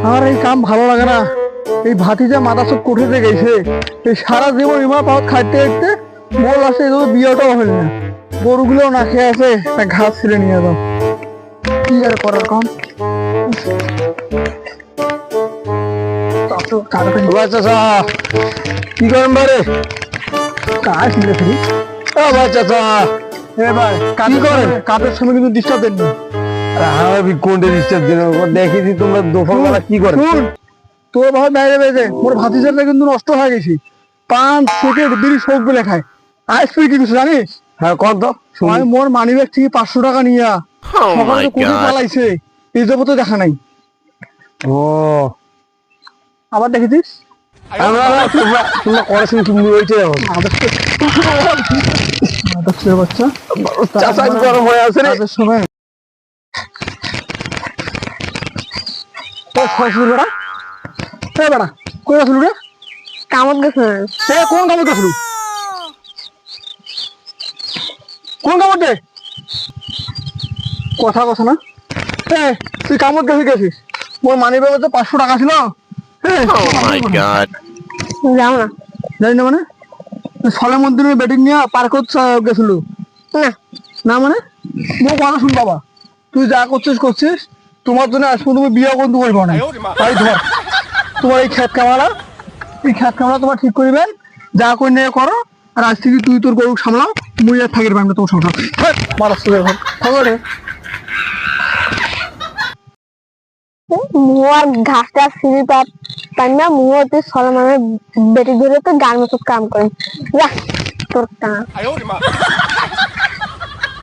আমার এই কাম ভালো লাগে না। এই ভাতিজা মাথা সব কোঠেতে গেছে, এই সারা জীবন ইমা পাওয়াত খাইতে খাইতে বল আসে, এগুলো বিয়েটাও হল না, গরুগুলো না খেয়ে আছে, একটা ঘাস ছিঁড়ে নিয়ে যাও। কি আর করার কম। কি করেন বারে? কাজ ছিলে ফিরি চাচা। এবার কি করেন? কাজের সময় কিন্তু ডিস্টার্ব দেননি। আমি কোনটা ডিস্টার্ব দিন দেখেছি তোমরা দুপুর বেলা কি করে। তোর ভাই বাইরে বেজে মোর ভাতিজাটা কিন্তু নষ্ট হয়ে গেছি। 5 সেকেন্ড বিড়ি শোক বলে খায়। আজ তুই কি কিছু জানিস? হ্যাঁ কত আমি মোর মানি ব্যাগ থেকে 500 টাকা নিয়া সকালে কোথায় পালাইছে, এই যাবো তো দেখা নাই। ও আবার দেখেছিস? তোমরা করেছেন তুমি ওইটাই এখন বাচ্চা চাচা গরম হয়ে আছে রে। কাজের সময় বেড়া কই আসলু রে? কামত গেছে। সে কোন কামত আসলু? কোন কামত রে? কথা কথা না তুই কামত গেছিস? মোর মানি ব্যাগে তো 500 টাকা ছিল। যাও না। জানি না মানে সলের মধ্যে ব্যাটিং নিয়ে পার্ক গেছিল না না মানে মোর কথা শুন বাবা, তুই যা করছিস তোমার জন্য আজ তুমি বিয়ে কিন্তু করবো না। তাই ধর তোমার এই খেত কামারা তোমার ঠিক করিবেন, যা করে নিয়ে করো। আর আজ থেকে তুই তোর গরু সামলাও, মুই আর থাকির পারবো না তোমার সংসার। মারা খবরে মুয়ার ঘাসটা সিঁড়ি পাই না, মুয়াতে সলমানের বেটি ধরে তো গান মতো কাম করে। যা তোর কাম।